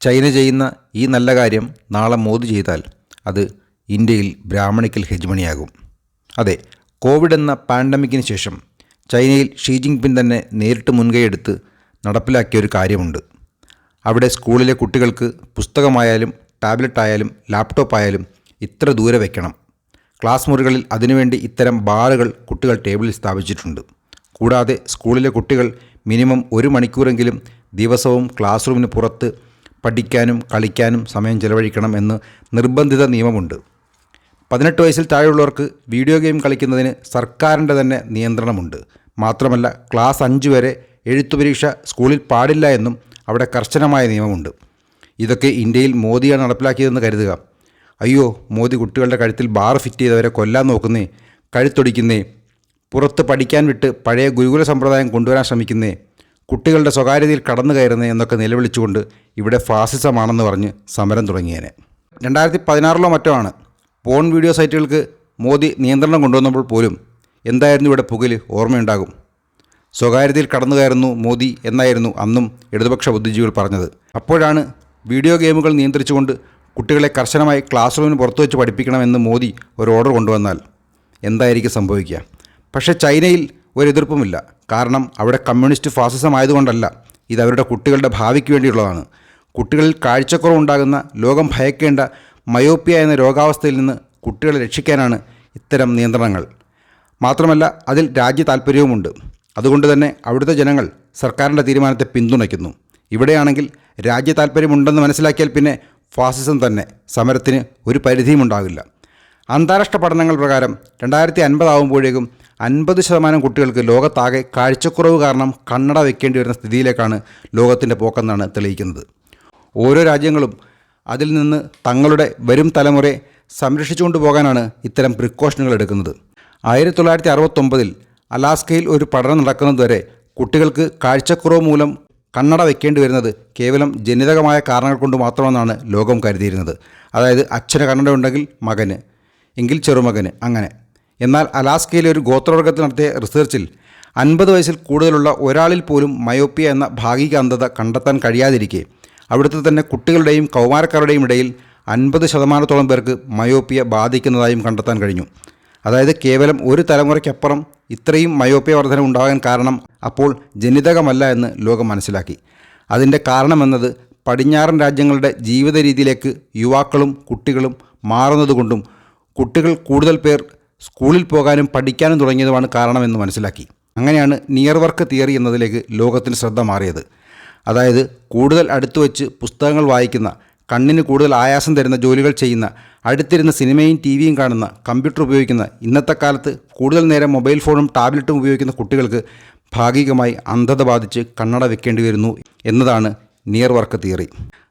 China ചെയ്യുന്ന ഈ നല്ല കാര്യം നാളെ മോദി ചെയ്താൽ അത് ഇന്ത്യയിൽ ബ്രാഹ്മണിക്കൽ ഹെജ്മണിയാകും. അതെ, കോവിഡ് എന്ന പാൻഡമിക്കിന് ശേഷം ചൈനയിൽ ഷീ ജിൻപിങ് തന്നെ നേരിട്ട് മുൻകൈയെടുത്ത് നടപ്പിലാക്കിയ ഒരു കാര്യമുണ്ട്. അവിടെ സ്കൂളിലെ കുട്ടികൾക്ക് പുസ്തകമായാലും ടാബ്ലറ്റ് ആയാലും ലാപ്ടോപ്പ് ആയാലും ഇത്ര ദൂരെ വയ്ക്കണം. ക്ലാസ് മുറികളിൽ അതിനുവേണ്ടി ഇത്തരം ബാറുകൾ കുട്ടികൾ ടേബിളിൽ സ്ഥാപിച്ചിട്ടുണ്ട്. കൂടാതെ സ്കൂളിലെ കുട്ടികൾ മിനിമം 1 മണിക്കൂറെങ്കിലും ദിവസവും ക്ലാസ് റൂമിന് പുറത്ത് പഠിക്കാനും കളിക്കാനും സമയം ചെലവഴിക്കണം എന്ന് നിർബന്ധിത നിയമമുണ്ട്. 18 വയസ്സിൽ താഴെയുള്ളവർക്ക് വീഡിയോ ഗെയിം കളിക്കുന്നതിന് സർക്കാരിൻ്റെ തന്നെ നിയന്ത്രണമുണ്ട്. മാത്രമല്ല ക്ലാസ് 5 വരെ എഴുത്തുപരീക്ഷ സ്കൂളിൽ പാടില്ല എന്നും അവിടെ കർശനമായ നിയമമുണ്ട്. ഇതൊക്കെ ഇന്ത്യയിൽ മോദിയാണ് നടപ്പിലാക്കിയതെന്ന് കരുതുക. അയ്യോ, മോദി കുട്ടികളുടെ കഴുത്തിൽ ബാർ ഫിറ്റ് ചെയ്തവരെ കൊല്ലാൻ നോക്കുന്നേ, കഴുത്തൊടിക്കുന്നേ, പുറത്ത് പഠിക്കാൻ വിട്ട് പഴയ ഗുരുകുല സമ്പ്രദായം കൊണ്ടുവരാൻ ശ്രമിക്കുന്നേ, കുട്ടികളുടെ സ്വകാര്യതയിൽ കടന്നു കയറുന്നേ എന്നൊക്കെ നിലവിളിച്ചുകൊണ്ട് ഇവിടെ ഫാസിസമാണെന്ന് പറഞ്ഞ് സമരം തുടങ്ങിയേനെ. 2016 മറ്റോ ആണ് പോൺ വീഡിയോ സൈറ്റുകൾക്ക് മോദി നിയന്ത്രണം കൊണ്ടുവന്നപ്പോൾ പോലും എന്തായിരുന്നു ഇവിടെ പുകല് ഓർമ്മയുണ്ടാകും. സ്വകാര്യതയിൽ കടന്നു കയറുന്നു മോദി എന്നായിരുന്നു അന്നും ഇടതുപക്ഷ ബുദ്ധിജീവികൾ പറഞ്ഞത്. അപ്പോഴാണ് വീഡിയോ ഗെയിമുകൾ നിയന്ത്രിച്ചുകൊണ്ട് കുട്ടികളെ കർശനമായി ക്ലാസ് റൂമിന് പുറത്തു വെച്ച് പഠിപ്പിക്കണമെന്ന് മോദി ഒരു ഓർഡർ കൊണ്ടുവന്നാൽ എന്തായിരിക്കും സംഭവിക്കുക? പക്ഷേ ചൈനയിൽ ഒരു എതിർപ്പുമില്ല. കാരണം അവിടെ കമ്മ്യൂണിസ്റ്റ് ഫാസിസം ആയതുകൊണ്ടല്ല, ഇത് അവരുടെ കുട്ടികളുടെ ഭാവിക്ക് വേണ്ടിയുള്ളതാണ്. കുട്ടികളിൽ കാഴ്ചക്കുറവുണ്ടാകുന്ന, ലോകം ഭയക്കേണ്ട മയോപ്പിയ എന്ന രോഗാവസ്ഥയിൽ നിന്ന് കുട്ടികളെ രക്ഷിക്കാനാണ് ഇത്തരം നിയന്ത്രണങ്ങൾ. മാത്രമല്ല അതിൽ രാജ്യ താൽപ്പര്യവുമുണ്ട്. അതുകൊണ്ട് തന്നെ അവിടുത്തെ ജനങ്ങൾ സർക്കാരിൻ്റെ തീരുമാനത്തെ പിന്തുണയ്ക്കുന്നു. ഇവിടെയാണെങ്കിൽ രാജ്യ താൽപ്പര്യമുണ്ടെന്ന് മനസ്സിലാക്കിയാൽ പിന്നെ ഫാസിസം തന്നെ, സമരത്തിന് ഒരു പരിധിയും ഉണ്ടാകില്ല. അന്താരാഷ്ട്ര പഠനങ്ങൾ പ്രകാരം 2050 ആകുമ്പോഴേക്കും 50% കുട്ടികൾക്ക് ലോകത്താകെ കാഴ്ചക്കുറവ് കാരണം കണ്ണട വയ്ക്കേണ്ടി വരുന്ന സ്ഥിതിയിലേക്കാണ് ലോകത്തിൻ്റെ പോക്കെന്നാണ് തെളിയിക്കുന്നത്. ഓരോ രാജ്യങ്ങളും അതിൽ നിന്ന് തങ്ങളുടെ വരും തലമുറയെ സംരക്ഷിച്ചുകൊണ്ട് പോകാനാണ് ഇത്തരം പ്രിക്കോഷനുകൾ എടുക്കുന്നത്. 1969 അലാസ്കയിൽ ഒരു പഠനം നടക്കുന്നതുവരെ കുട്ടികൾക്ക് കാഴ്ചക്കുറവ് മൂലം കണ്ണട വയ്ക്കേണ്ടി വരുന്നത് കേവലം ജനിതകമായ കാരണങ്ങൾ കൊണ്ട് മാത്രമെന്നാണ് ലോകം കരുതിയിരുന്നത്. അതായത് അച്ഛന് കണ്ണട ഉണ്ടെങ്കിൽ മകന്, എങ്കിൽ ചെറുമകന്, അങ്ങനെ. എന്നാൽ അലാസ്കയിലെ ഒരു ഗോത്രവർഗത്തിൽ നടത്തിയ റിസർച്ചിൽ 50 വയസ്സിൽ കൂടുതലുള്ള ഒരാളിൽ പോലും മയോപ്പിയ എന്ന ഭാഗിക അന്ധത കണ്ടെത്താൻ കഴിയാതിരിക്കെ അവിടുത്തെ തന്നെ കുട്ടികളുടെയും കൗമാരക്കാരുടെയും ഇടയിൽ 50% പേർക്ക് മയോപ്പിയ ബാധിക്കുന്നതായും കണ്ടെത്താൻ കഴിഞ്ഞു. അതായത് കേവലം ഒരു തലമുറയ്ക്കപ്പുറം ഇത്രയും മയോപ്പിയ വർധന ഉണ്ടാകാൻ കാരണം അപ്പോൾ ജനിതകമല്ല എന്ന് ലോകം മനസ്സിലാക്കി. അതിൻ്റെ കാരണമെന്നത് പടിഞ്ഞാറൻ രാജ്യങ്ങളുടെ ജീവിത രീതിയിലേക്ക് യുവാക്കളും കുട്ടികളും മാറുന്നതുകൊണ്ടും കുട്ടികൾ കൂടുതൽ പേർ സ്കൂളിൽ പോകാനും പഠിക്കാനും തുടങ്ങിയതുമാണ് കാരണമെന്ന് മനസ്സിലാക്കി. അങ്ങനെയാണ് നിയർ വർക്ക് തിയറി എന്നതിലേക്ക് ലോകത്തിന് ശ്രദ്ധ മാറിയത്. അതായത് കൂടുതൽ അടുത്തു വച്ച് പുസ്തകങ്ങൾ വായിക്കുന്ന, കണ്ണിന് കൂടുതൽ ആയാസം തരുന്ന ജോലികൾ ചെയ്യുന്ന, അടുത്തിരുന്ന് സിനിമയും ടിവിയും കാണുന്ന, കമ്പ്യൂട്ടർ ഉപയോഗിക്കുന്ന, ഇന്നത്തെ കാലത്ത് കൂടുതൽ നേരം മൊബൈൽ ഫോണും ടാബ്ലറ്റും ഉപയോഗിക്കുന്ന കുട്ടികൾക്ക് ഭാഗികമായി അന്ധത ബാധിച്ച് കണ്ണട വെക്കേണ്ടി വരുന്നു എന്നതാണ് നിയർ വർക്ക് തിയറി.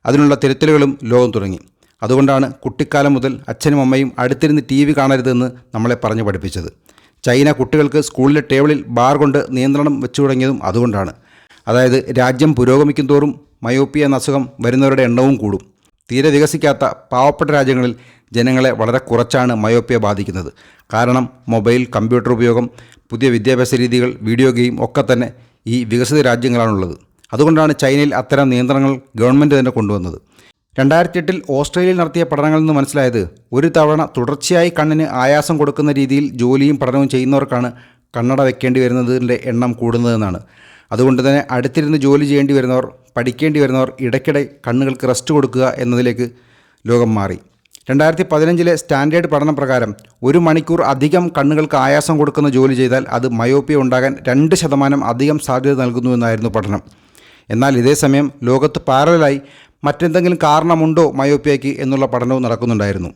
അതിനുള്ള തിരുത്തലുകളും ലോകം തുടങ്ങി. അതുകൊണ്ടാണ് കുട്ടിക്കാലം മുതൽ അച്ഛനും അമ്മയും അടുത്തിരുന്ന് ടി വി കാണരുതെന്ന് നമ്മളെ പറഞ്ഞു പഠിപ്പിച്ചത്. ചൈന കുട്ടികൾക്ക് സ്കൂളിലെ ടേബിളിൽ ബാർ കൊണ്ട് നിയന്ത്രണം വെച്ചു തുടങ്ങിയതും അതുകൊണ്ടാണ്. അതായത് രാജ്യം പുരോഗമിക്കും തോറും മയോപ്പിയ എന്ന അസുഖം വരുന്നവരുടെ എണ്ണവും കൂടും. തീരെ വികസിക്കാത്ത പാവപ്പെട്ട രാജ്യങ്ങളിൽ ജനങ്ങളെ വളരെ കുറച്ചാണ് മയോപ്പിയ ബാധിക്കുന്നത്. കാരണം മൊബൈൽ, കമ്പ്യൂട്ടർ ഉപയോഗം, പുതിയ വിദ്യാഭ്യാസ രീതികൾ, വീഡിയോ ഗെയിം ഒക്കെ തന്നെ ഈ വികസിത രാജ്യങ്ങളാണുള്ളത്. അതുകൊണ്ടാണ് ചൈനയിൽ അത്തരം നിയന്ത്രണങ്ങൾ ഗവൺമെൻറ് തന്നെ കൊണ്ടുവന്നത്. 2008 ഓസ്ട്രേലിയയിൽ നടത്തിയ പഠനങ്ങളിൽ നിന്ന് മനസ്സിലായത് ഒരു തവണ തുടർച്ചയായി കണ്ണിന് ആയാസം കൊടുക്കുന്ന രീതിയിൽ ജോലിയും പഠനവും ചെയ്യുന്നവർക്കാണ് കണ്ണട വയ്ക്കേണ്ടി വരുന്നതിൻ്റെ എണ്ണം കൂടുന്നതെന്നാണ്. അതുകൊണ്ട് തന്നെ അടുത്തിരുന്ന് ജോലി ചെയ്യേണ്ടി വരുന്നവർ, പഠിക്കേണ്ടി വരുന്നവർ ഇടയ്ക്കിടെ കണ്ണുകൾക്ക് റെസ്റ്റ് കൊടുക്കുക എന്നതിലേക്ക് ലോകം മാറി. 2015 സ്റ്റാൻഡേർഡ് പഠനം പ്രകാരം 1 മണിക്കൂർ അധികം കണ്ണുകൾക്ക് ആയാസം കൊടുക്കുന്ന ജോലി ചെയ്താൽ അത് മയോപ്പിയ ഉണ്ടാകാൻ 2% അധികം സാധ്യത നൽകുന്നുവെന്നായിരുന്നു പഠനം. എന്നാൽ ഇതേ സമയം ലോകത്ത് പാരലായി മറ്റെന്തെങ്കിലും കാരണമുണ്ടോ മയോപ്പിയയ്ക്ക് എന്നുള്ള പഠനവും നടക്കുന്നുണ്ടായിരുന്നു.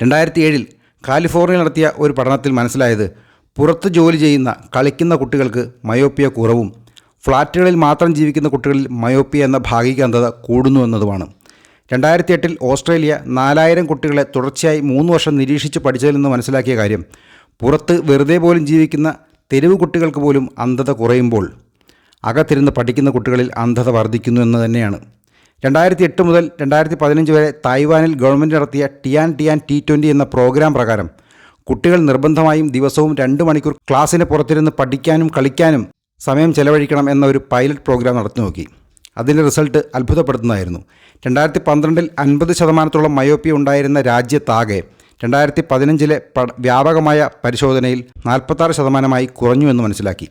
2007 കാലിഫോർണിയയിൽ നടത്തിയ ഒരു പഠനത്തിൽ മനസ്സിലായത് പുറത്ത് ജോലി ചെയ്യുന്ന, കളിക്കുന്ന കുട്ടികൾക്ക് മയോപ്പിയ കുറവും ഫ്ലാറ്റുകളിൽ മാത്രം ജീവിക്കുന്ന കുട്ടികളിൽ മയോപ്പിയ എന്ന ഭാഗിക അന്ധത കൂടുന്നു എന്നതുമാണ്. 2008 ഓസ്ട്രേലിയ 4000 കുട്ടികളെ തുടർച്ചയായി 3 വർഷം നിരീക്ഷിച്ച് പഠിച്ചതിൽ നിന്ന് മനസ്സിലാക്കിയ കാര്യം പുറത്ത് വെറുതെ പോലും ജീവിക്കുന്ന തെരുവ് കുട്ടികൾക്ക് പോലും അന്ധത കുറയുമ്പോൾ അകത്തിരുന്ന് പഠിക്കുന്ന കുട്ടികളിൽ അന്ധത വർദ്ധിക്കുന്നു എന്ന് തന്നെയാണ്. 2008 മുതൽ 2015 വരെ തായ്വാനിൽ ഗവൺമെൻറ് നടത്തിയ ടിയാൻ T20 എന്ന പ്രോഗ്രാം പ്രകാരം കുട്ടികൾ നിർബന്ധമായും ദിവസവും 2 മണിക്കൂർ ക്ലാസ്സിന് പുറത്തിരുന്ന് പഠിക്കാനും കളിക്കാനും സമയം ചെലവഴിക്കണം എന്ന ഒരു പൈലറ്റ് പ്രോഗ്രാം നടത്തി നോക്കി. അതിൻ്റെ റിസൾട്ട് അത്ഭുതപ്പെടുത്തുന്നതായിരുന്നു. 2012 50% മയോപ്പിയ ഉണ്ടായിരുന്ന രാജ്യത്താകെ 2015 വ്യാപകമായ പരിശോധനയിൽ 46% കുറഞ്ഞുവെന്ന് മനസ്സിലാക്കി.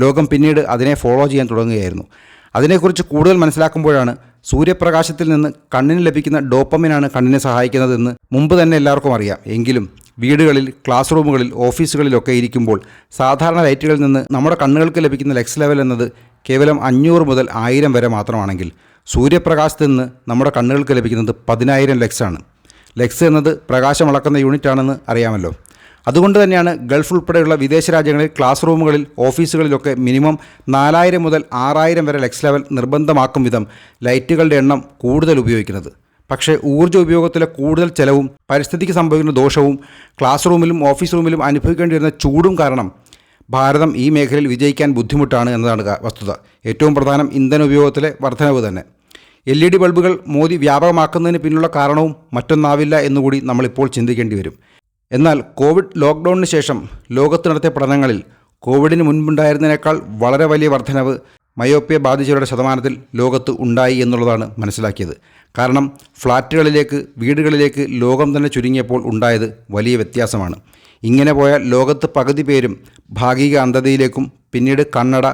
ലോകം പിന്നീട് അതിനെ ഫോളോ ചെയ്യാൻ തുടങ്ങുകയായിരുന്നു. അതിനെക്കുറിച്ച് കൂടുതൽ മനസ്സിലാക്കുമ്പോഴാണ് സൂര്യപ്രകാശത്തിൽ നിന്ന് കണ്ണിന് ലഭിക്കുന്ന ഡോപ്പമിനാണ് കണ്ണിനെ സഹായിക്കുന്നതെന്ന് മുമ്പ് തന്നെ എല്ലാവർക്കും അറിയാം. എങ്കിലും വീടുകളിൽ, ക്ലാസ് റൂമുകളിൽ, ഓഫീസുകളിലൊക്കെ ഇരിക്കുമ്പോൾ സാധാരണ ലൈറ്റുകളിൽ നിന്ന് നമ്മുടെ കണ്ണുകൾക്ക് ലഭിക്കുന്ന ലക്സ് ലെവൽ എന്നത് കേവലം 500 മുതൽ 1000 വരെ മാത്രമാണെങ്കിൽ സൂര്യപ്രകാശത്തിൽ നിന്ന് നമ്മുടെ കണ്ണുകൾക്ക് ലഭിക്കുന്നത് 10,000 ലക്സാണ്. ലക്സ് എന്നത് പ്രകാശം അളക്കുന്ന യൂണിറ്റാണെന്ന് അറിയാമല്ലോ. അതുകൊണ്ട് തന്നെയാണ് ഗൾഫ് ഉൾപ്പെടെയുള്ള വിദേശ രാജ്യങ്ങളിൽ ക്ലാസ് റൂമുകളിൽ, ഓഫീസുകളിലൊക്കെ മിനിമം 4000 മുതൽ 6000 വരെ ലക്സ് ലെവൽ നിർബന്ധമാക്കും വിധം ലൈറ്റുകളുടെ എണ്ണം കൂടുതൽ ഉപയോഗിക്കുന്നത്. പക്ഷേ ഊർജ്ജ ഉപയോഗത്തിലെ കൂടുതൽ ചെലവും പരിസ്ഥിതിക്ക് സംഭവിക്കുന്ന ദോഷവും ക്ലാസ് റൂമിലും ഓഫീസ് റൂമിലും അനുഭവിക്കേണ്ടി വരുന്ന ചൂടും കാരണം ഭാരതം ഈ മേഖലയിൽ വിജയിക്കാൻ ബുദ്ധിമുട്ടാണ് എന്നതാണ് വസ്തുത. ഏറ്റവും പ്രധാനം ഇന്ധന ഉപയോഗത്തിലെ വർധനവ് തന്നെ. LED ബൾബുകൾ മോദി വ്യാപകമാക്കുന്നതിന് പിന്നിലുള്ള കാരണവും മറ്റൊന്നാവില്ല എന്നുകൂടി നമ്മളിപ്പോൾ ചിന്തിക്കേണ്ടി വരും. എന്നാൽ കോവിഡ് ലോക്ക്ഡൗണിന് ശേഷം ലോകത്ത് നടത്തിയ പഠനങ്ങളിൽ കോവിഡിന് മുൻപുണ്ടായിരുന്നതിനേക്കാൾ വളരെ വലിയ വർധനവ് മയോപ്പിയ ബാധിച്ചവരുടെ ശതമാനത്തിൽ ലോകത്ത് ഉണ്ടായി എന്നുള്ളതാണ് മനസ്സിലാക്കിയത്. കാരണം ഫ്ലാറ്റുകളിലേക്ക്, വീടുകളിലേക്ക് ലോകം തന്നെ ചുരുങ്ങിയപ്പോൾ ഉണ്ടായത് വലിയ വ്യത്യാസമാണ്. ഇങ്ങനെ പോയാൽ ലോകത്ത് പകുതി പേരും ഭാഗിക അന്ധതയിലേക്കും പിന്നീട് കണ്ണട,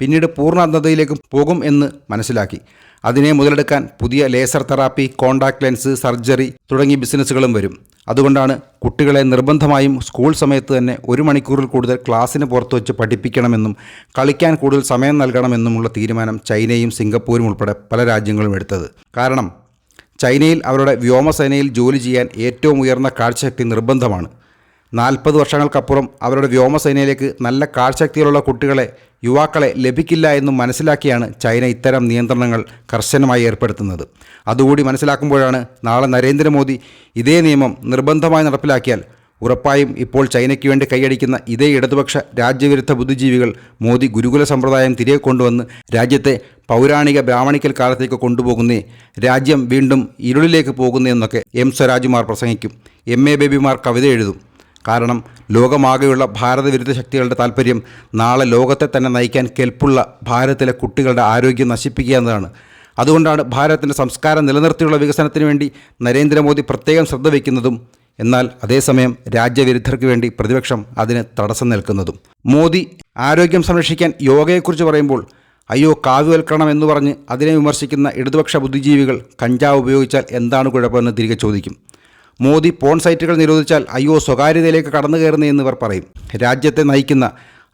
പിന്നീട് പൂർണ്ണ അന്ധതയിലേക്കും പോകും എന്ന് മനസ്സിലാക്കി. അതിനെ മുതലെടുക്കാൻ പുതിയ laser therapy, contact lens, surgery തുടങ്ങിയ ബിസിനസ്സുകളും വരും. അതുകൊണ്ടാണ് കുട്ടികളെ നിർബന്ധമായും സ്കൂൾ സമയത്ത് തന്നെ 1 മണിക്കൂറിൽ കൂടുതൽ ക്ലാസ്സിന് പുറത്തു വച്ച് പഠിപ്പിക്കണമെന്നും കളിക്കാൻ കൂടുതൽ സമയം നൽകണമെന്നുമുള്ള തീരുമാനം ചൈനയും സിംഗപ്പൂരും ഉൾപ്പെടെ പല രാജ്യങ്ങളും എടുത്തത്. കാരണം ചൈനയിൽ അവരുടെ വ്യോമസേനയിൽ ജോലി ചെയ്യാൻ ഏറ്റവും ഉയർന്ന കാഴ്ചശക്തി നിർബന്ധമാണ്. 40 വർഷങ്ങൾക്കപ്പുറം അവരുടെ വ്യോമസേനയിലേക്ക് നല്ല കാഴ്ചശക്തിയിലുള്ള കുട്ടികളെ, യുവാക്കളെ ലഭിക്കില്ല എന്നും മനസ്സിലാക്കിയാണ് ചൈന ഇത്തരം നിയന്ത്രണങ്ങൾ കർശനമായി ഏർപ്പെടുത്തുന്നത്. അതുകൂടി മനസ്സിലാക്കുമ്പോഴാണ് നാളെ നരേന്ദ്രമോദി ഇതേ നിയമം നിർബന്ധമായി നടപ്പിലാക്കിയാൽ ഉറപ്പായും ഇപ്പോൾ ചൈനയ്ക്ക് വേണ്ടി കൈയടിക്കുന്ന ഇതേ ഇടതുപക്ഷ രാജ്യവിരുദ്ധ ബുദ്ധിജീവികൾ മോദി ഗുരുകുല സമ്പ്രദായം തിരികെ കൊണ്ടുവന്ന് രാജ്യത്തെ പൗരാണിക ബ്രാഹ്മണിക്കൽ കാലത്തേക്ക് കൊണ്ടുപോകുന്നേ, രാജ്യം വീണ്ടും ഇരുളിലേക്ക് പോകുന്നേ എന്നൊക്കെ സ്വരാജുമാർ പ്രസംഗിക്കും, MA ബേബിമാർ കവിത എഴുതും. കാരണം ലോകമാകെയുള്ള ഭാരതവിരുദ്ധ ശക്തികളുടെ താൽപ്പര്യം നാളെ ലോകത്തെ തന്നെ നയിക്കാൻ കെൽപ്പുള്ള ഭാരതത്തിലെ കുട്ടികളുടെ ആരോഗ്യം നശിപ്പിക്കുക എന്നതാണ്. അതുകൊണ്ടാണ് ഭാരതത്തിൻ്റെ സംസ്കാരം നിലനിർത്തിയുള്ള വികസനത്തിന് വേണ്ടി നരേന്ദ്രമോദി പ്രത്യേകം ശ്രദ്ധ വയ്ക്കുന്നതും. എന്നാൽ അതേസമയം രാജ്യവിരുദ്ധർക്ക് വേണ്ടി പ്രതിപക്ഷം അതിന് തടസ്സം നിൽക്കുന്നതും. മോദി ആരോഗ്യം സംരക്ഷിക്കാൻ യോഗയെക്കുറിച്ച് പറയുമ്പോൾ അയ്യോ കാവ്യവൽക്കരണം എന്ന് പറഞ്ഞ് അതിനെ വിമർശിക്കുന്ന ഇടതുപക്ഷ ബുദ്ധിജീവികൾ കഞ്ചാവ് ഉപയോഗിച്ചാൽ എന്താണ് കുഴപ്പമെന്ന് തിരികെ ചോദിക്കും. മോദി പോൺ സൈറ്റുകൾ നിരോധിച്ചാൽ അയ്യോ സ്വകാര്യതയിലേക്ക് കടന്നു കയറുന്നതെന്ന് ഇവർ പറയും. രാജ്യത്തെ നയിക്കുന്ന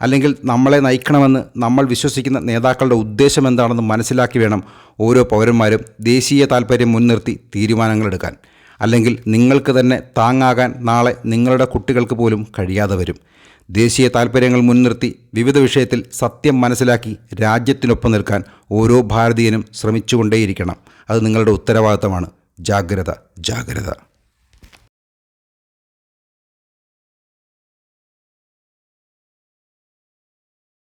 അല്ലെങ്കിൽ നമ്മളെ നയിക്കണമെന്ന് നമ്മൾ വിശ്വസിക്കുന്ന നേതാക്കളുടെ ഉദ്ദേശം എന്താണെന്ന് മനസ്സിലാക്കി വേണം ഓരോ പൗരന്മാരും ദേശീയ താൽപ്പര്യം മുൻനിർത്തി തീരുമാനങ്ങളെടുക്കാൻ. അല്ലെങ്കിൽ നിങ്ങൾക്ക് തന്നെ താങ്ങാകാൻ നാളെ നിങ്ങളുടെ കുട്ടികൾക്ക് പോലും കഴിയാതെ വരും. ദേശീയ താൽപ്പര്യങ്ങൾ മുൻനിർത്തി വിവിധ വിഷയത്തിൽ സത്യം മനസ്സിലാക്കി രാജ്യത്തിനൊപ്പം നിൽക്കാൻ ഓരോ ഭാരതീയനും ശ്രമിച്ചുകൊണ്ടേയിരിക്കണം. അത് നിങ്ങളുടെ ഉത്തരവാദിത്തമാണ്. ജാഗ്രത, ജാഗ്രത.